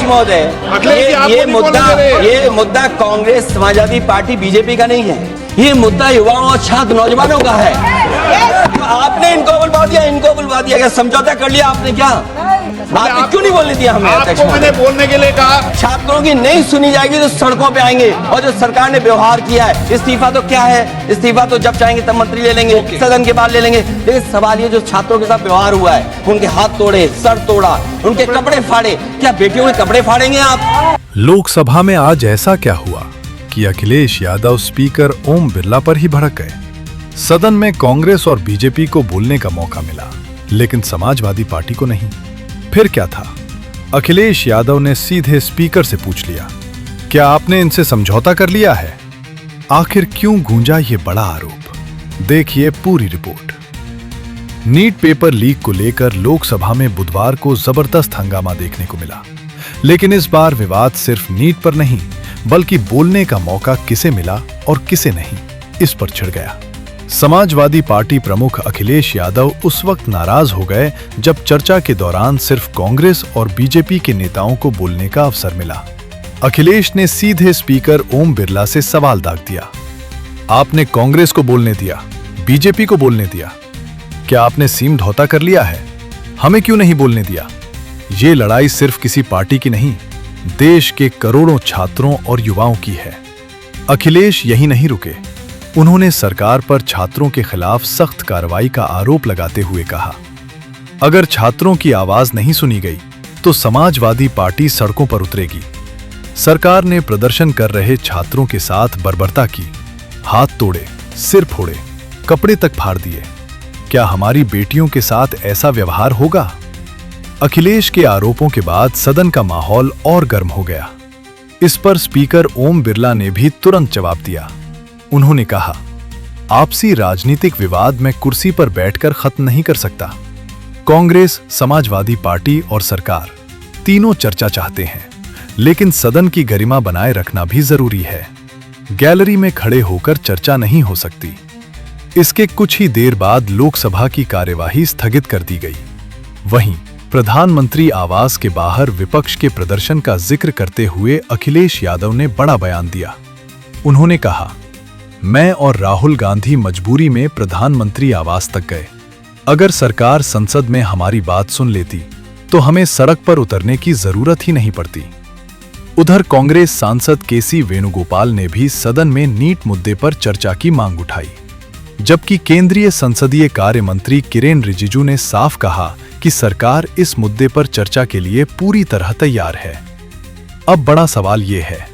महोदय, ये मुद्दा कांग्रेस, समाजवादी पार्टी, बीजेपी का नहीं है। ये मुद्दा युवाओं और छात्र नौजवानों का है। आपने इनको बुलवा दिया, क्या समझौता कर लिया आपने? क्या आपने क्यों नहीं बोलने दिया हमें? आपको मैंने बोलने के लिए कहा। छात्रों की नहीं सुनी जाएगी तो सड़कों पे आएंगे। और जो सरकार ने व्यवहार किया है, इस्तीफा तो क्या है? इस्तीफा तो जब चाहेंगे तब मंत्री ले लेंगे, सदन के बाद ले लेंगे। लेकिन सवाल ये, जो छात्रों के साथ व्यवहार हुआ है, उनके हाथ तोड़े, सर तोड़ा, उनके कपड़े फाड़े, क्या बेटियों के कपड़े फाड़ेंगे आप? लोकसभा में आज ऐसा क्या हुआ कि अखिलेश यादव स्पीकर ओम बिरला पर ही भड़क गए? सदन में कांग्रेस और बीजेपी को बोलने का मौका मिला, लेकिन समाजवादी पार्टी को नहीं। फिर क्या था? अखिलेश यादव ने सीधे स्पीकर से पूछ लिया, क्या आपने इनसे समझौता कर लिया है? आखिर क्यों गूंजा ये बड़ा आरोप? देखिए पूरी रिपोर्ट। नीट पेपर लीक को लेकर लोकसभा में बुधवार को जबरदस्त हंगामा देखने को मिला। लेकिन इस बार विवाद सिर्फ नीट पर नहीं, बल्कि बोलने का मौका किसे मिला और किसे नहीं, इस पर छिड़ गया। समाजवादी पार्टी प्रमुख अखिलेश यादव उस वक्त नाराज हो गए जब चर्चा के दौरान सिर्फ कांग्रेस और बीजेपी के नेताओं को बोलने का अवसर मिला। अखिलेश ने सीधे स्पीकर ओम बिरला से सवाल दाग दिया, आपने कांग्रेस को बोलने दिया, बीजेपी को बोलने दिया, क्या आपने सीम धौता कर लिया है? हमें क्यों नहीं बोलने दिया? ये लड़ाई सिर्फ किसी पार्टी की नहीं, देश के करोड़ों छात्रों और युवाओं की है। अखिलेश यही नहीं रुके, उन्होंने सरकार पर छात्रों के खिलाफ सख्त कार्रवाई का आरोप लगाते हुए कहा, अगर छात्रों की आवाज नहीं सुनी गई तो समाजवादी पार्टी सड़कों पर उतरेगी। सरकार ने प्रदर्शन कर रहे छात्रों के साथ बर्बरता की, हाथ तोड़े, सिर फोड़े, कपड़े तक फाड़ दिए। क्या हमारी बेटियों के साथ ऐसा व्यवहार होगा? अखिलेश के आरोपों के बाद सदन का माहौल और गर्म हो गया। इस पर स्पीकर ओम बिरला ने भी तुरंत जवाब दिया। उन्होंने कहा, आपसी राजनीतिक विवाद मैं कुर्सी पर बैठकर खत्म नहीं कर सकता। कांग्रेस, समाजवादी पार्टी और सरकार तीनों चर्चा चाहते हैं, लेकिन सदन की गरिमा बनाए रखना भी जरूरी है। गैलरी में खड़े होकर चर्चा नहीं हो सकती। इसके कुछ ही देर बाद लोकसभा की कार्यवाही स्थगित कर दी गई। वहीं प्रधानमंत्री आवास के बाहर विपक्ष के प्रदर्शन का जिक्र करते हुए अखिलेश यादव ने बड़ा बयान दिया। उन्होंने कहा, मैं और राहुल गांधी मजबूरी में प्रधानमंत्री आवास तक गए। अगर सरकार संसद में हमारी बात सुन लेती तो हमें सड़क पर उतरने की जरूरत ही नहीं पड़ती। उधर कांग्रेस सांसद केसी वेणुगोपाल ने भी सदन में नीट मुद्दे पर चर्चा की मांग उठाई, जबकि केंद्रीय संसदीय कार्य मंत्री किरेन रिजिजू ने साफ कहा कि सरकार इस मुद्दे पर चर्चा के लिए पूरी तरह तैयार है। अब बड़ा सवाल यह है,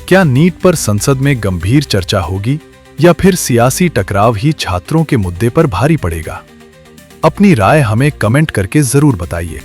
क्या नीट पर संसद में गंभीर चर्चा होगी या फिर सियासी टकराव ही छात्रों के मुद्दे पर भारी पड़ेगा? अपनी राय हमें कमेंट करके जरूर बताइए।